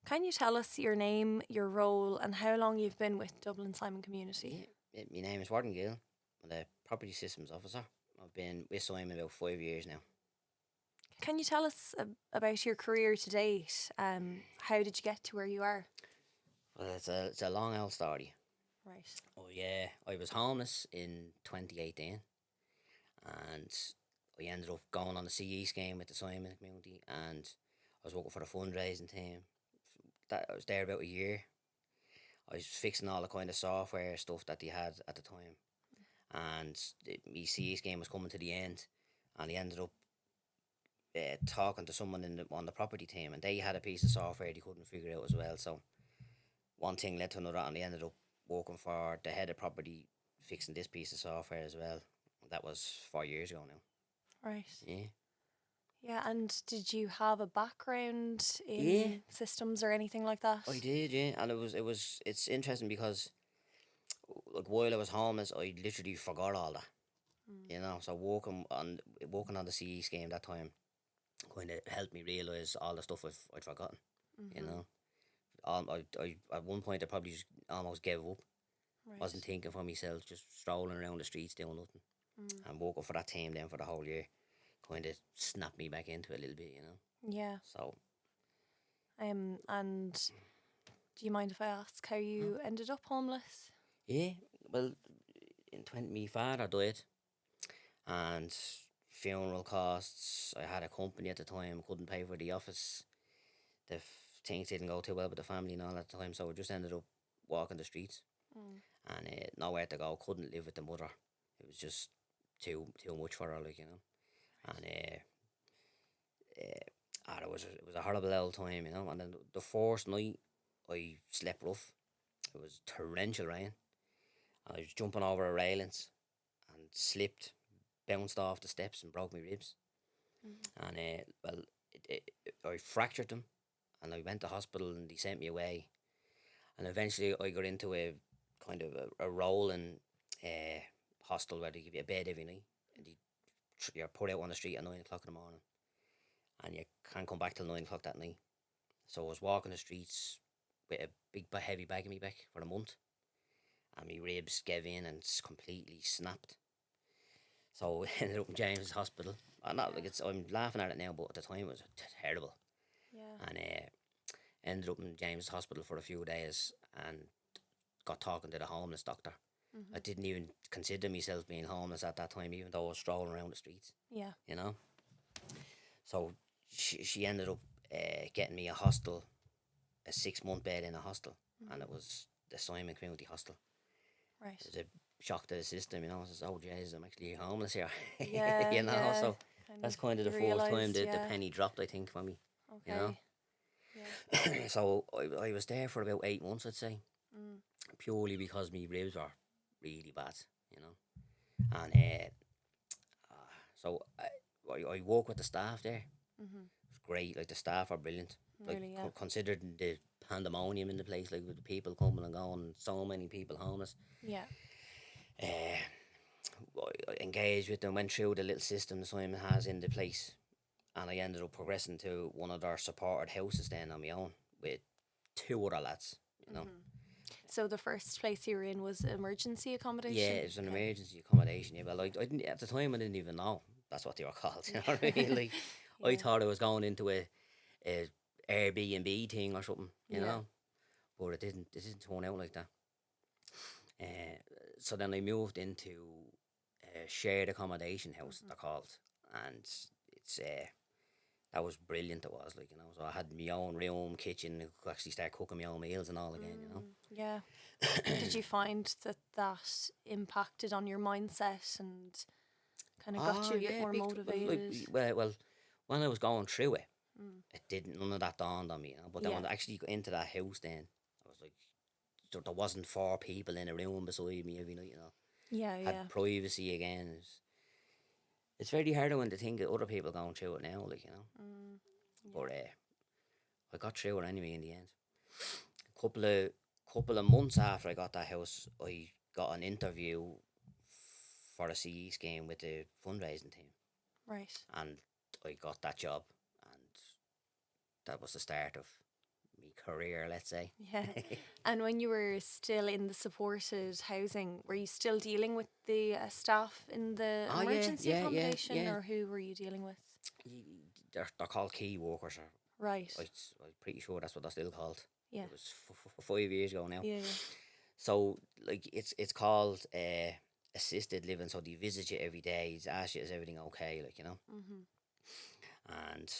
Can you tell us your name, your role, and how long you've been with Dublin Simon Community? My name is Gill. I'm the Property Systems Officer. I've been with Simon about 5 years now. Can you tell us about your career to date? How did you get to where you are? Well, it's a long old story. Right. Oh yeah, I was homeless in 2018, and I ended up going on the CE scheme with the Simon Community, and I was working for the fundraising team. I was there about a year. I was fixing all the kind of software stuff that they had at the time, and my CE scheme was coming to the end, and I ended up talking to someone on the property team, and they had a piece of software they couldn't figure out as well. So one thing led to another, and they ended up working for the head of property, fixing this piece of software as well. That was 4 years ago now. Right. Yeah. Yeah, and did you have a background in Yeah, systems or anything like that? I did. Yeah, and it's interesting because like while I was homeless, I literally forgot all that. So working on the CE scheme that time kind of helped me realize all the stuff I'd forgotten. You Mm-hmm. know, I at one point I probably just almost gave up. Right. Wasn't thinking for myself, just strolling around the streets doing nothing. Mm. And working for that team then for the whole year kind of snapped me back into it a little bit. Yeah. So And do you mind if I ask how you ended up homeless? yeah, well, my father died, and funeral costs. I had a company at the time, couldn't pay for the office. Things didn't go too well with the family and all at the time, so I just ended up walking the streets Mm. and nowhere to go. Couldn't live with the mother. It was just too much for her, like. And it was a horrible old time. And then the first night I slept rough. It was torrential rain. I was jumping over the railings and slipped, bounced off the steps and broke my ribs. Mm. And I fractured them, and I went to hospital and they sent me away. And eventually I got into a kind of a rolling hostel where they give you a bed every night, and you're put out on the street at 9 o'clock in the morning, and you can't come back till 9 o'clock that night. So I was walking the streets with a big heavy bag in my back for a month, and my ribs gave in and completely snapped. So I ended up in James's Hospital. I'm laughing at it now, but at the time it was terrible. Yeah. And ended up in James's Hospital for a few days and got talking to the homeless doctor. I Mm-hmm. didn't even consider myself being homeless at that time, even though I was strolling around the streets. Yeah. You know. So she ended up getting me a 6 month bed in a hostel, and it was the Simon Community Hostel. Right. It was a shock to the system. I says, "Oh, jeez, I'm actually homeless here." Yeah. Yeah. So Kind that's of kind of the you first time realised, the yeah. penny dropped, I think, for me. Okay. Yeah. So I was there for about 8 months, I'd say, Mm. purely because my ribs were really bad. And so I work with the staff there. Mm-hmm. It's great. Like the staff are brilliant. Like Really, yeah. considering the pandemonium in the place, like with the people coming and going, so many people homeless. Yeah. Uh, I engaged with them, went through the little system the Simon has in the place, and I ended up progressing to one of their supported houses then on my own with two other lads. Mm-hmm. So the first place you were in was emergency Yeah, accommodation? it was an Okay. emergency accommodation. Yeah, but like I didn't at the time, I didn't even know that's what they were called. You know what I mean? Like I Yeah. thought I was going into a Airbnb thing or something. Yeah. But it didn't. It didn't turn out like that. Uh, so then I moved into a shared accommodation house. Mm-hmm. They're called, and it's that was brilliant. It was like. So I had my own room, kitchen. I could actually start cooking my own meals and all again. Yeah. Did you find that impacted on your mindset and kind of got Oh you a bit yeah, more big. motivated? Well, when I was going through it, Mm. it didn't. None of that dawned on me. But then Yeah. when I actually got into that house, then I was like, there wasn't four people in a room beside me every night. Yeah, yeah. Had privacy again. It's very hard when to think of other people going through it now, Mm. But I got through it anyway in the end. Couple of months after I got that house, I got an interview for a CE scheme with the fundraising team, Right. and I got that job, and that was the start of my career, let's say. Yeah. And when you were still in the supported housing, were you still dealing with the staff in the Oh, emergency accommodation, yeah. or who were you dealing with? They're called key workers. Or Right. I'm pretty sure that's what they're still called. Yeah. It was 5 years ago now. Yeah. So like it's called assisted living. So they visit you every day. He's ask you, is everything okay? Like, you know. And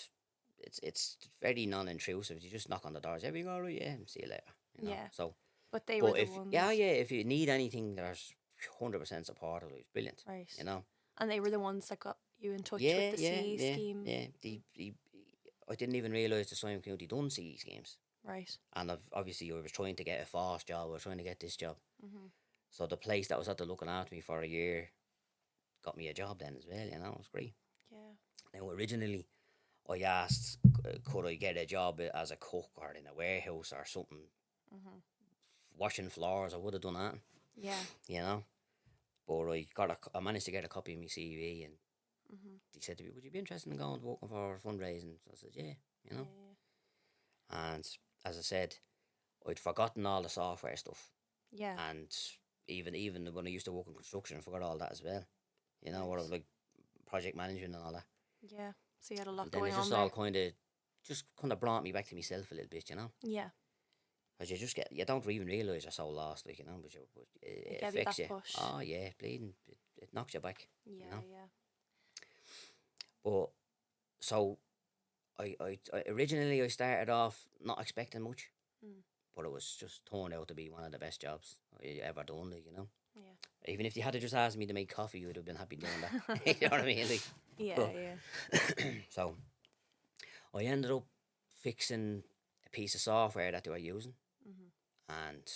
it's very non-intrusive. You just knock on the doors. Everything all right? Yeah. And see you later. You know? Yeah. So, But they were the if ones. yeah, if you need anything, there's 100% support. It's brilliant. Right. You know. And they were the ones that got you in touch Yeah, with the CE scheme. yeah. I didn't even realise the Simon Community done CE schemes. Right. And obviously I was trying to get a fast job. I was trying to get this job. Mm-hmm. So the place that was at the looking after me for a year got me a job then as well. You know, it was great. Yeah. Now originally, I asked, could I get a job as a cook or in a warehouse or something, washing floors? I would have done that. Yeah. You know, but I managed to get a copy of my CV, and they said to me, "Would you be interested in going to working for fundraising?" So I said, "Yeah." You know, and as I said, I'd forgotten all the software stuff. Yeah. And even when I used to work in construction, I forgot all that as well. You know, or Right. like project management and all that. Yeah. So you had a lot And then going it on just there. all kind of brought me back to myself a little bit, you know. Yeah. Because you don't even realise you're so lost, like, you know, but it gave you affects that you. push. Oh yeah, bleeding, it knocks you back. Yeah. You know? Yeah. But so I originally I started off not expecting much, but it was just turned out to be one of the best jobs I ever done, like, you know. Yeah. Even if you had to just ask me to make coffee, you would have been happy doing that. You know what I mean? Like, Yeah. but- Yeah. so I ended up fixing a piece of software that they were using, and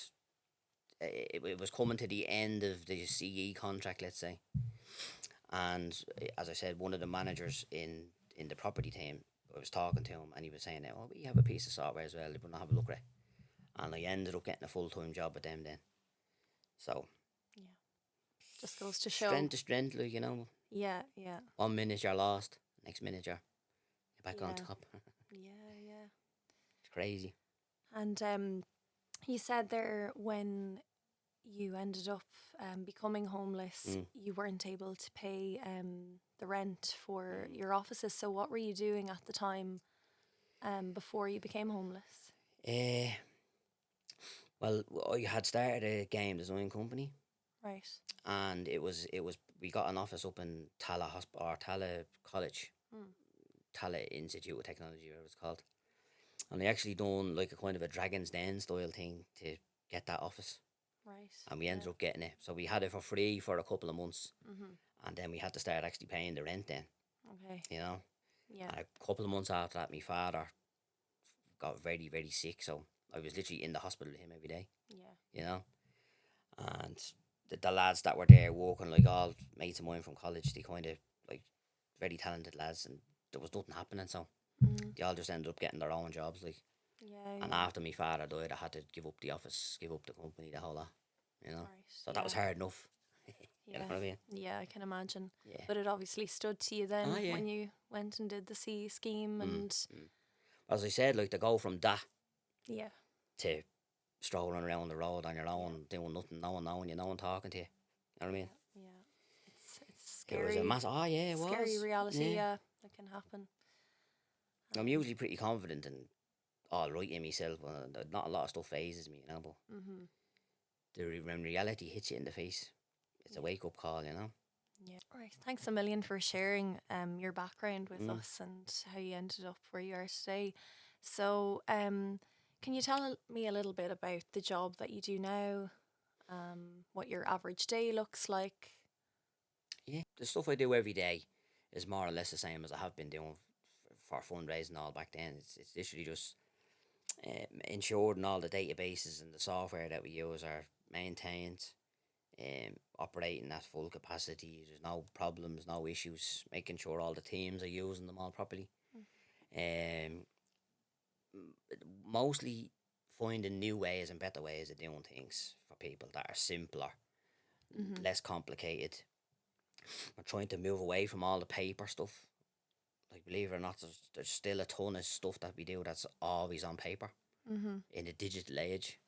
it was coming to the end of the CE contract, let's say. And as I said, one of the managers in the property team, I was talking to him, and he was saying, "Oh, we have a piece of software as well. We're gonna have a look at it." And I ended up getting a full-time job with them then. So Just goes to show. strength to strength, like, you know. Yeah. Yeah. 1 minute you're lost, next minute you're back on Yeah. top. Yeah. Yeah. It's crazy. And you said there when you ended up becoming homeless, you weren't able to pay the rent for your offices. So what were you doing at the time before you became homeless? Well, I had started a game design company, Right. and it was we got an office up in Tala College, Tala Institute of Technology, whatever it's called, and they actually done like a kind of a Dragon's Den style thing to get that office, Right. and we ended up getting it. So we had it for free for a couple of months, and then we had to start actually paying the rent then, Okay. you know. Yeah. And a couple of months after that, my father got very, very sick, so I was literally in the hospital with him every day, Yeah. you know. And the lads that were there working, like all mates of mine from college, they kind of like very talented lads, and there was nothing happening, so they all just ended up getting their own jobs, like. Yeah. And Yeah. after my father died, I had to give up the office, give up the company, the whole lot, you know. Right. So that was hard enough. You know what I mean? Yeah, I can imagine. Yeah. But it obviously stood to you then Ah, yeah. when you went and did the C scheme and As I said, like, to go from that yeah. to strolling around the road on your own, doing nothing, no one knowing you, no one talking to you. You know what I mean? Yeah. It's It scary. was a massive. Oh yeah, it was. Scary reality, Yeah. that can happen. I'm usually pretty confident and all right in myself. Not a lot of stuff phases me, you know. But when reality hits you in the face, it's a wake up call, you know. Yeah. All right. Thanks a million for sharing your background with us and how you ended up where you are today. So, can you tell me a little bit about the job that you do now? What your average day looks like? Yeah, the stuff I do every day is more or less the same as I have been doing for fundraising all back then. It's literally just ensuring all the databases and the software that we use are maintained, operating at full capacity. There's no problems, no issues. Making sure all the teams are using them all properly. Mostly finding new ways and better ways of doing things for people that are simpler, less complicated. We're trying to move away from all the paper stuff. Like, believe it or not, there's still a ton of stuff that we do that's always on paper. in the digital age.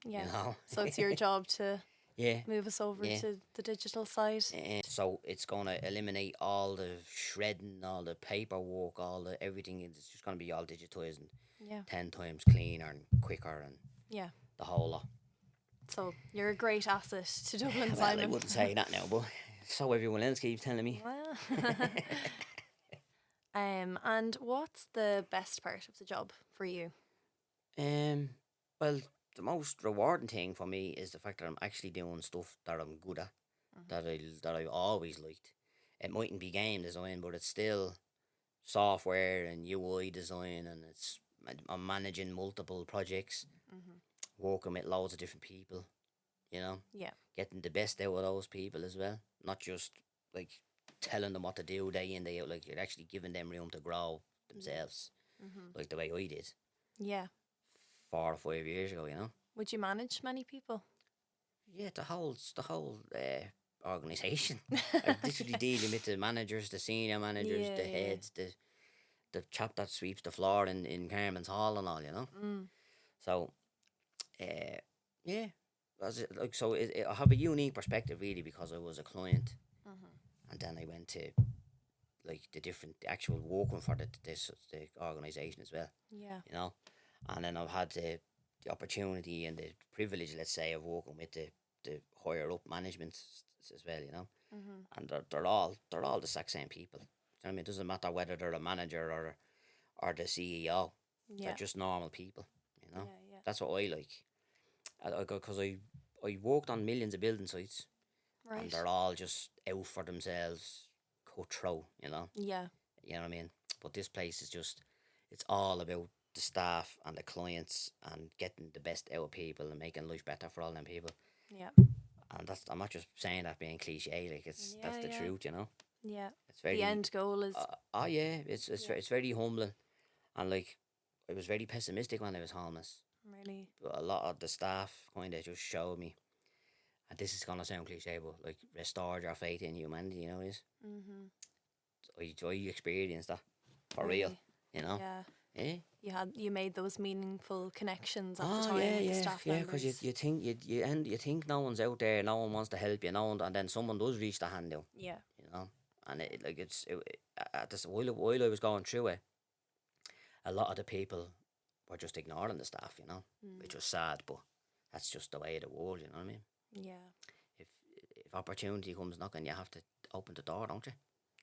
Yeah. You know. So it's your job to Yeah. move us over Yeah. to the digital side. So it's gonna eliminate all the shredding, all the paperwork, all the everything. It's just gonna be all digitized and Yeah. 10 times cleaner and quicker and Yeah. the whole lot. So you're a great asset to Dublin Well, Simon. I wouldn't say that now, but so everyone else keeps telling me. Well. And what's the best part of the job for you? Well, the most rewarding thing for me is the fact that I'm actually doing stuff that I'm good at, that I always liked. It mightn't be game design, but it's still software and UI design, and I'm managing multiple projects, working with loads of different people. You know, Yeah. getting the best out of those people as well, not just like telling them what to do day in day out. Like you're actually giving them room to grow themselves, like the way I did Yeah. 4 or 5 years ago. You know. Would you manage many people? Yeah, the whole organization. I'm literally dealing with the managers, the senior managers, Yeah, the yeah. heads, the chap that sweeps the floor in Carmen's Hall and all. You know. So, yeah, I have a unique perspective really because I was a client, and then I went to like the actual working for the organization as well. Yeah. You know, and then I've had the opportunity and the privilege, let's say, of working with the higher up management as well. You know, and they're all the exact same people. You know what I mean? It doesn't matter whether they're a manager or the CEO. Yeah. They're just normal people. You know, Yeah. that's what I like. Because I worked on millions of building sites, Right. and they're all just out for themselves, cutthroat. You know. Yeah. You know what I mean? But this place is just, it's all about the staff and the clients and getting the best out of people and making life better for all them people. Yeah. And I'm not just saying that being cliche, like that's the Yeah. truth, you know. Yeah. It's very. The end goal is Oh yeah, it's very humbling, and like I was very pessimistic when I was homeless. really. But a lot of the staff kind of just showed me, and this is gonna sound cliche, but like restored your faith in humanity. You know what it is? I experienced that for real. Really? You know. Yeah. Yeah. You made those meaningful connections at the Oh time yeah, with the yeah, staff yeah. members. Because you think you think no one's out there, no one wants to help you, no one, and then someone does reach the hand out. Yeah. You know, and at this while I was going through it, a lot of the people were just ignoring the staff. You know, which was sad, but that's just the way of the world. You know what I mean? Yeah. If if opportunity comes knocking, you have to open the door, don't you?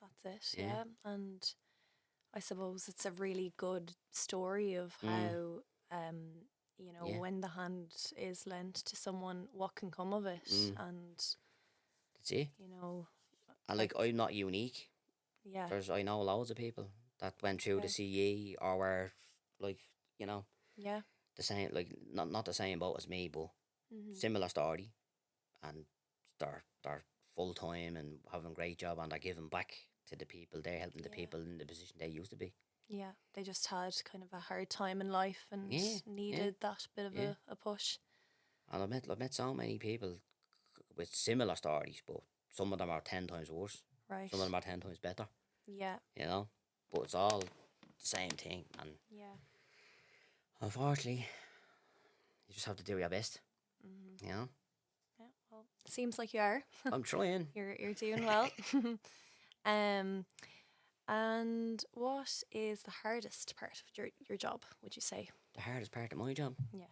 That's it. Yeah. Yeah. And I suppose it's a really good story of how Yeah. when the hand is lent to someone, what can come of it. And That's it. And like I'm not unique. yeah. I know loads of people that went through the Okay. CE or were like, you know, Yeah. the same, like not the same boat as me, but similar story, and they're full time and having a great job, and they're giving back to the people. They're helping the people in the position they used to be. Yeah. They just had kind of a hard time in life and Yeah, needed that bit of yeah. a push. And I've met so many people with similar stories, but some of them are 10 times worse. Right. Some of them are 10 times better. Yeah. You know, but it's all the same thing, and Yeah. unfortunately, you just have to do your best. You know. Yeah. Well, seems like you are. I'm trying. You're doing well. And what is the hardest part of your job, would you say? The hardest part of my job? Yes.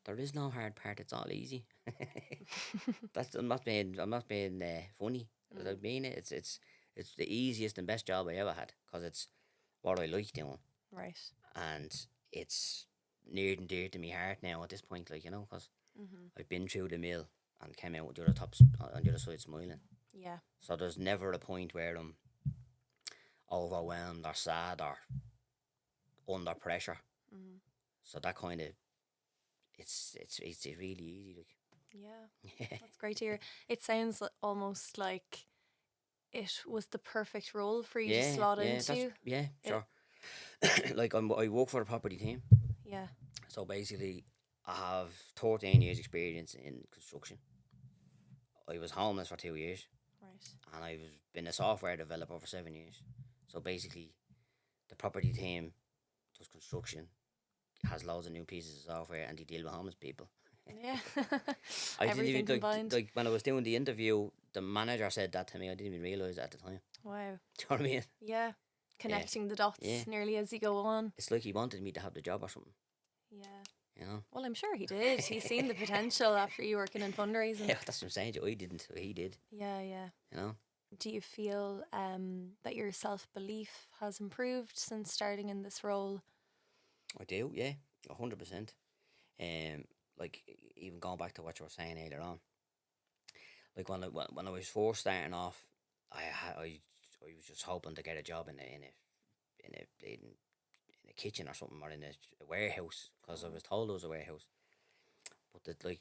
There is no hard part. It's all easy. I'm not being funny. I mean it. It's the easiest and best job I ever had because it's what I like doing, Right. and it's near and dear to my heart now at this point. Like, you know, because I've been through the mill and came out with the other on the other side smiling. Yeah. So there's never a point where I'm overwhelmed or sad or under pressure. So that kind of it's really easy. Like, Yeah. That's great to hear. It sounds almost like it was the perfect role for you to slot into. Sure. Like I work for a property team. Yeah. So basically, I have 13 years experience in construction. I was homeless for 2 years, Right. and I've been a software developer for 7 years. So basically, the property team does construction, has loads of new pieces of software, and they deal with homeless people. Yeah. I didn't Everything even combined. like when I was doing the interview, the manager said that to me. I didn't even realise it at the time. Wow. Do you know what I mean? Yeah. Connecting the dots Yeah. nearly as you go on. It's like he wanted me to have the job or something. Yeah. You know? Well, I'm sure he did. He's seen the potential after you working in fundraising. Yeah, that's what I'm saying. I didn't. He did. Yeah, yeah. You know? Do you feel that your self-belief has improved since starting in this role? I do. Yeah, 100%. Like even going back to what you were saying earlier on. Like when I was first starting off, I was just hoping to get a job in a kitchen or something, or in a warehouse, because I was told it was a warehouse. But the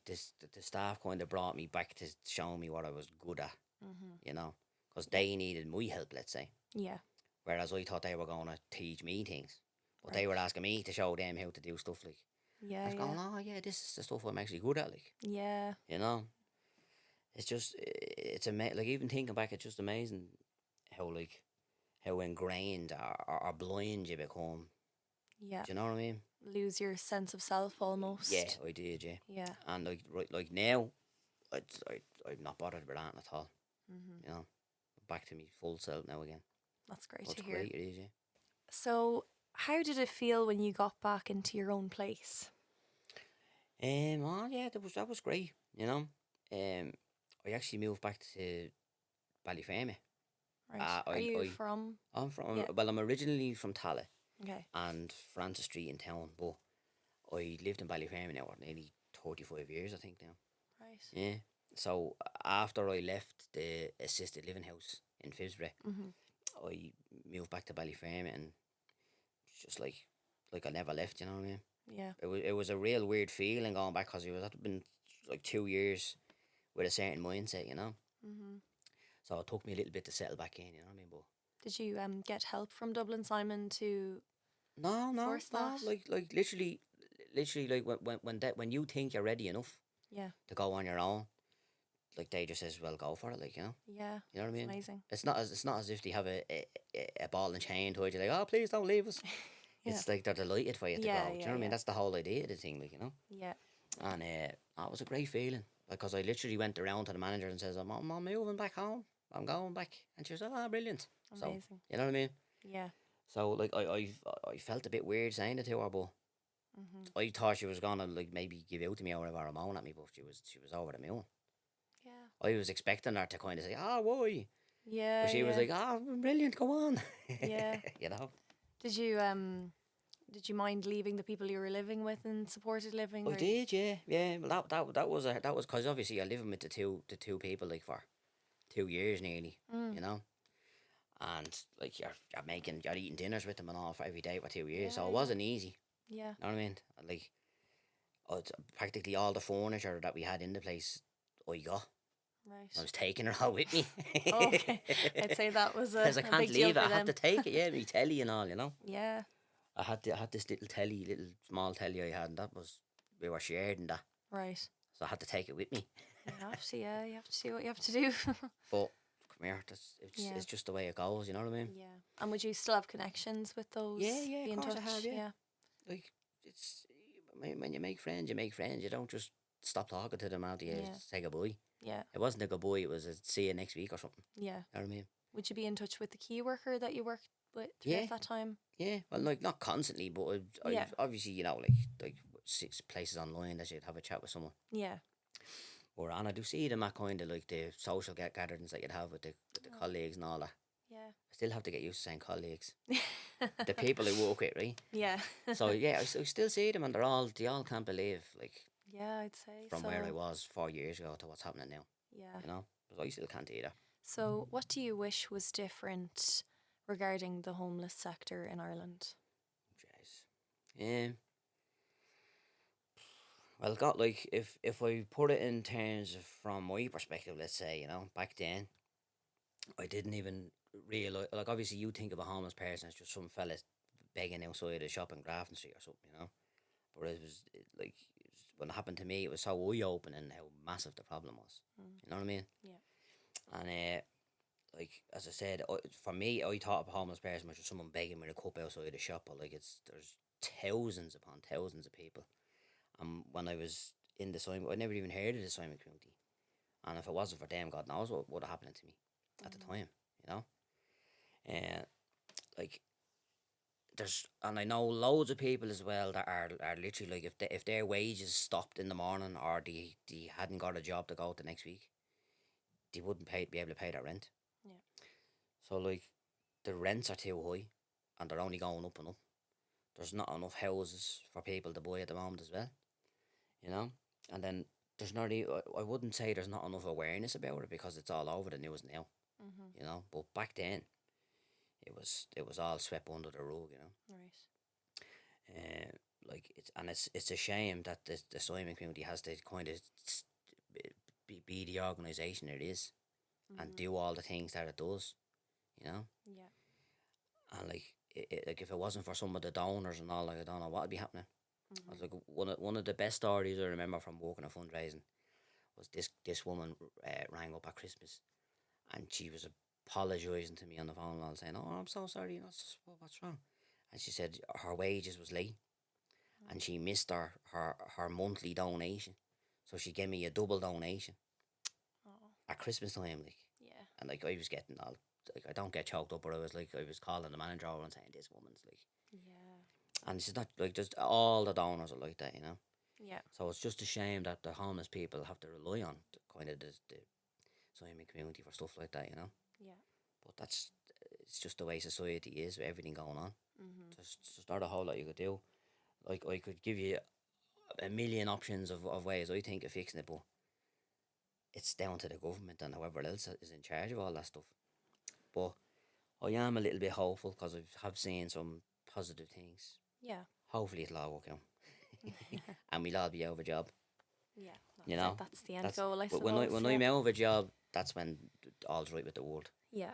staff kind of brought me back to show me what I was good at, Mm-hmm. you know, because they needed my help, let's say. Yeah. Whereas I thought they were going to teach me things, but Right. they were asking me to show them how to do stuff. Like I Yeah, was going, oh yeah, this is the stuff I'm actually good at. Like, yeah. you know, it's just it's amazing. Like even thinking back, it's just amazing how ingrained or blind you become. Yeah. Do you know what I mean? Lose your sense of self almost. Yeah, I did. Yeah, Yeah. and like now, I'm not bothered with that at all. Mm-hmm. You know, back to me full self now again. That's great That's to hear. great. It is. Yeah. So, how did it feel when you got back into your own place? Oh yeah, that was great. You know, I actually moved back to Ballyfermot. Right. Are you I from? I'm from Yeah. well, I'm originally from Tala Okay. and Francis Street in town, but I lived in Ballyfermot now for nearly 35 years, I think now. Right. Yeah. So after I left the assisted living house in Fibsbury, Mm-hmm. I moved back to Ballyfermot, and it's just like I never left. You know what I mean? Yeah. It was a real weird feeling going back, because it had been like 2 years with a certain mindset, you know. Mm-hmm. So it took me a little bit to settle back in, you know what I mean? But Did you get help from Dublin Simon to no, force that? like literally, like when you think you're ready enough Yeah. to go on your own, like they just says, well, go for it, like, you know. Yeah. You know what I It's mean? amazing. It's not as if they have a ball and chain to it. You're like, oh, please don't leave us. Yeah. It's like they're delighted for you to Yeah, go. Do you know yeah, what I mean? yeah. That's the whole idea of the thing, like, you know. Yeah. And it was a great feeling, because I literally went around to the manager and says, I'm moving back home. I'm going back, and she was, oh, brilliant. So Amazing. you know what I mean. Yeah. So like I felt a bit weird saying it to her, but Mm-hmm. I thought she was gonna like maybe give out to me or whatever, or moan at me, but she was over the moon. Yeah. I was expecting her to kind of say, "Ah, why?" Yeah. But she was Yeah. like, "Ah, brilliant, go on." Yeah. You know. Did you mind leaving the people you were living with in supported living? I did, yeah, yeah. Well, that was because obviously you're living with the two people like for 2 years nearly, Mm. you know, and like you're eating dinners with them and all for every day for 2 years, so Yeah. it wasn't easy. Yeah. You know what I mean? Like, practically all the furniture that we had in the place, I got. Right. I was taking her out with me. Okay. I'd say that was Because a I can't big deal leave it. for I have them. to take it. Yeah, me telly and all, you know. Yeah. I had this little small telly I had, and we were sharing that, Right. so I had to take it with me. You have to. Yeah. You have to do what you have to do. But come here, Yeah. it's just the way it goes. You know what I mean? Yeah. And would you still have connections with those? Yeah, Be of in course touch? I have. Yeah, Yeah. like it's when you make friends, you make friends. You don't just stop talking to them after you Yeah. say goodbye. Yeah. It wasn't a goodbye. It was a see you next week or something. Yeah. You know what I mean? Would you be in touch with the key worker that you worked with Yeah. throughout that time? Yeah, well, like not constantly, but Yeah. obviously, you know, like 6 places online that you'd have a chat with someone. Yeah. Or and I do see them at kind of like the social gatherings that you'd have with the colleagues and all that. Yeah. I still have to get used to saying colleagues. The people I work with, right? Yeah. So yeah, I still see them, and they all can't believe like Yeah, I'd say from so. where I was 4 years ago to what's happening now. Yeah. You know, but I still can't either. So, what do you wish was different regarding the homeless sector in Ireland? Jeez. Well, got like if I put it in terms of from my perspective, let's say, you know, back then, I didn't even realize. Like, obviously, you think of a homeless person as just some fella begging outside a shop in Grafton Street or something, you know. But when it happened to me, it was so eye opening how massive the problem was. Mm. You know what I mean? Yeah. And like as I said, for me, I thought a homeless person was just someone begging me a cup outside the shop, but like there's thousands upon thousands of people. And when I was in the Simon, I never even heard of the Simon Community. And if it wasn't for them, God knows what would have happened to me at the time, you know? And like, and I know loads of people as well that are literally like, if their wages stopped in the morning, or they hadn't got a job to go to next week, they wouldn't be able to pay their rent. Yeah. So like, the rents are too high, and they're only going up and up. There's not enough houses for people to buy at the moment as well, you know. And then there's not. I wouldn't say there's not enough awareness about it, because it's all over the news now, you know. But back then, it was all swept under the rug, you know. Right. Like, it's a shame that the Simon Community has to kind of be the organisation it is, and do all the things that it does, you know. Yeah. And like, like, if it wasn't for some of the donors and all, like, I don't know what would be happening. I was like, one of the best stories I remember from working at fundraising was this woman rang up at Christmas, and she was apologising to me on the phone, and I was saying, "Oh, I'm so sorry, you know, what's wrong?" And she said her wages was late, and she missed her monthly donation, so she gave me a double donation Oh. at Christmas time, like. Yeah. And like, I was getting all, like, I don't get choked up, but I was calling the manager over and saying, this woman's like. Yeah. And it's not like, just all the donors are like that, you know. Yeah. So it's just a shame that the homeless people have to rely on kind of the Simon Community for stuff like that, you know. Yeah. But it's just the way society is with everything going on. There's not a whole lot you could do. Like, I could give you a million options of ways I think of fixing it, but it's down to the government and whoever else is in charge of all that stuff. But I am a little bit hopeful, because I have seen some positive things. Yeah. Hopefully it'll all work out. And we'll all be out of a job. Yeah. You know, that's the end goal, I suppose. When I'm out of a job, that's when all's right with the world, Yeah.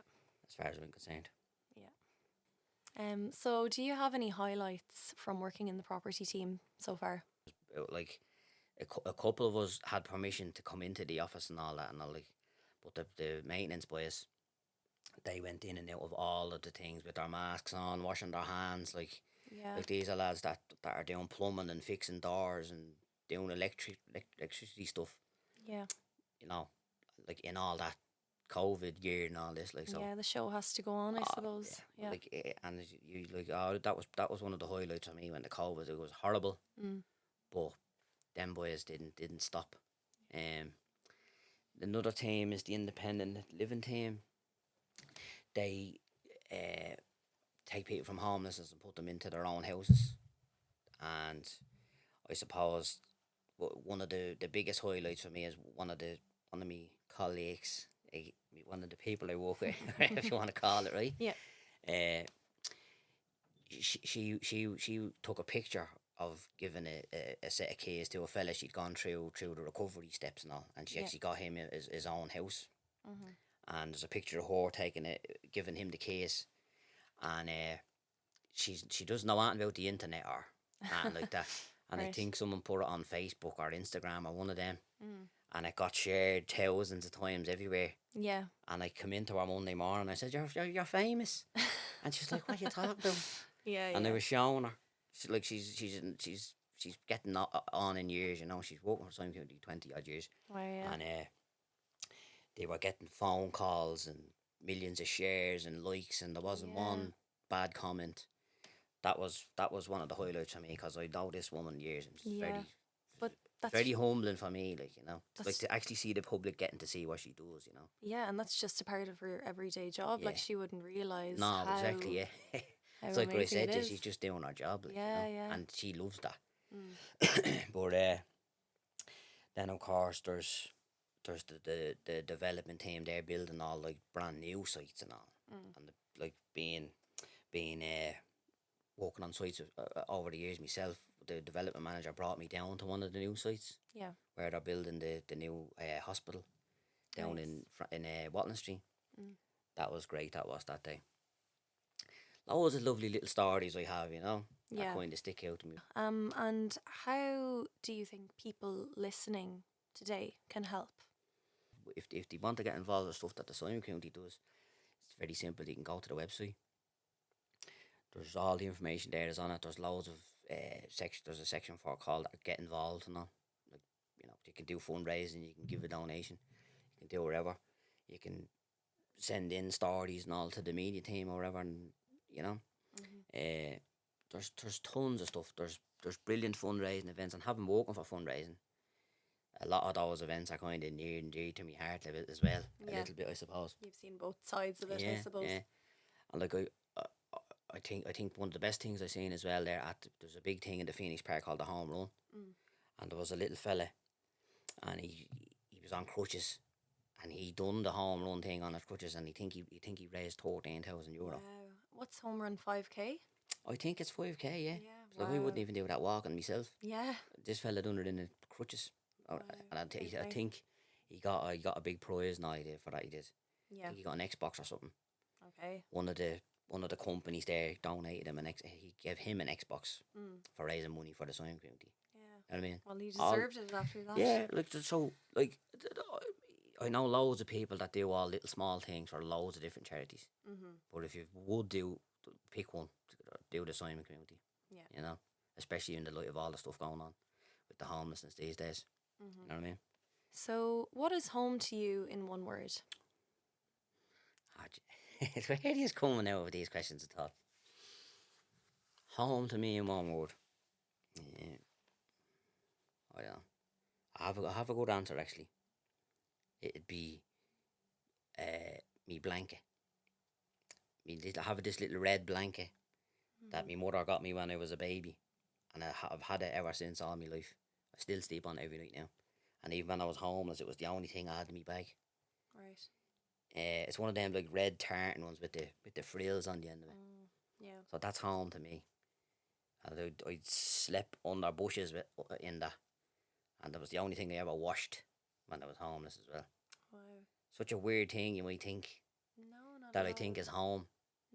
as far as I'm concerned. Yeah. So do you have any highlights from working in the property team so far? Like, a couple of us had permission to come into the office and all that, and all, like, but the maintenance boys, they went in and out of all of the things with their masks on, washing their hands, like. Yeah. Like, these are lads that are doing plumbing and fixing doors and doing electricity stuff, Yeah. you know, like, in all that COVID gear and all this, like. So Yeah, the show has to go on, I suppose. Yeah. like, and you like, oh, that was one of the highlights for me when the COVID, it was horrible, but them boys didn't stop. Another team is the independent living team. They take people from homelessness and put them into their own houses. And I suppose one of the biggest highlights for me is one of my colleagues, one of the people I work with, if you want to call it, right? Yeah. She took a picture of giving a set of keys to a fella she'd gone through the recovery steps and all, and she actually got him his own house. And there's a picture of her giving him the keys, and she doesn't know anything about the internet or anything like that. And Right. I think someone put it on Facebook or Instagram or one of them, and it got shared thousands of times everywhere. Yeah. And I come into her Monday morning, and I said, "You're famous," and she's like, "What are you talking about?" Yeah. And I Yeah. was showing her, she's getting on in years, you know. She's working for Simon Community 20 odd years, Wow, yeah. and they were getting phone calls and millions of shares and likes, and there wasn't Yeah. one bad comment. That was one of the highlights for me, because I know this woman years, and she's Yeah. But that's very humbling for me, like, you know. It's like That's- to actually see the public getting to see what she does, you know. yeah, and that's just a part of her everyday job. Like, Yeah. she wouldn't realise No, how exactly, yeah. how It's like what I amazing said, it is. she's just doing her job, like, Yeah, you know, yeah. and she loves that. Mm. But then, of course, there's the development team. They're building all, like, brand new sites and all, and like being working on sites over the years myself. The development manager brought me down to one of the new sites. Yeah. Where they're building the new hospital down Nice. in Watling Street. Mm. That was great. That was that day. Loads of lovely little stories I have, you know. Yeah. That kind of stick out to me. And how do you think people listening today can help? If they want to get involved with stuff that the Simon Community does, it's very simple. You can go to the website. There's all the information there is on it. There's loads of section. There's a section for it called Get Involved. Like, you can do fundraising. You can give a donation. You can do whatever. You can send in stories and all to the media team or whatever, and there's tons of stuff. There's brilliant fundraising events, and having working for fundraising, a lot of those events are kind of near and dear to my heart a bit as well. A little bit, I suppose. You've seen both sides of it, I suppose. Yeah. And like I think one of the best things I've seen as well there's a big thing in the Phoenix Park called the Home Run, and there was a little fella, and he was on crutches, and he done the home run thing on his crutches, and he raised €13,000. Wow. What's home run 5K? I think it's 5K, yeah. So wow. we wouldn't even do that walking myself. Yeah. This fella done it in the crutches, and I think he got a big prize and all he did for that. He did. Yeah. I think he got an Xbox or something. Okay. One of the companies there donated him he gave him an Xbox for raising money for the Simon Community. Yeah. You know what I mean? Well, he deserved it after that. Yeah, I know loads of people that do all little small things for loads of different charities. But if you would pick one, do the Simon Community. Yeah. Especially in the light of all the stuff going on with the homelessness these days. You know what I mean? So, what is home to you in one word? Where do you coming out with these questions at all? Home to me in one word. Yeah. I don't know. I have a good answer actually. It'd be me blanket. I have this little red blanket that my mother got me when I was a baby, and I've had it ever since all my life. I still sleep on it every night now, and even when I was homeless, it was the only thing I had in my bag. Right. It's one of them like red tartan ones with the frills on the end of it. Yeah. So that's home to me. And I'd slept under bushes in that, and that was the only thing I ever washed when I was homeless as well. Wow. Such a weird thing you might think. No, not that at I all. think is home.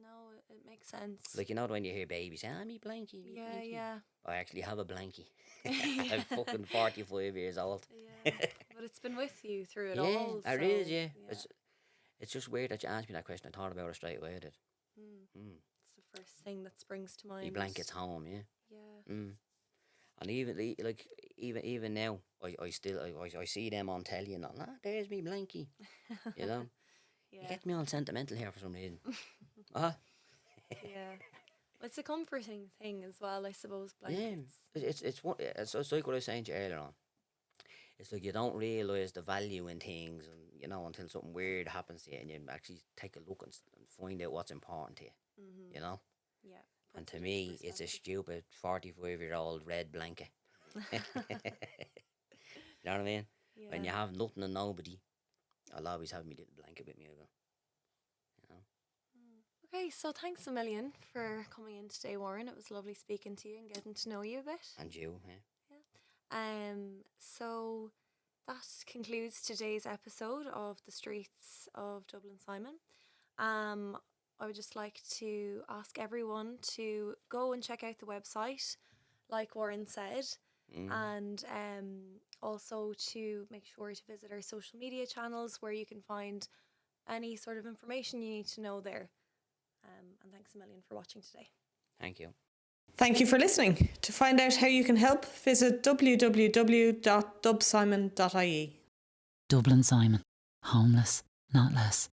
No, it makes sense. Like, when you hear babies say, me Blankie, me Blankie. Yeah. I actually have a Blankie. I'm fucking 45 years old. Yeah. But it's been with you through it all. Yeah, it is, yeah. It's just weird that you asked me that question. I thought about it straight away, I did. It's the first thing that springs to mind. Me blanket's home, yeah. Yeah. And even now, I still see them on telly and all. There's me Blankie. Yeah. You get me all sentimental here for some reason. Yeah. It's a comforting thing as well, I suppose. Blankets. Yeah, it's like what I was saying to you earlier on. It's like you don't realise the value in things, and until something weird happens to you, and you actually take a look and find out what's important to you. Yeah. And to me, it's a stupid 45-year-old red blanket. You know what I mean? Yeah. When you have nothing and nobody, I'll always have my little blanket with me. Okay, so thanks a million for coming in today, Warren. It was lovely speaking to you and getting to know you a bit. And you, So that concludes today's episode of The Streets of Dublin Simon. I would just like to ask everyone to go and check out the website, like Warren said, and also to make sure to visit our social media channels where you can find any sort of information you need to know there. And thanks a million for watching today. Thank you. Thank you for listening. To find out how you can help, visit www.dubsimon.ie. Dublin Simon. Homeless, not less.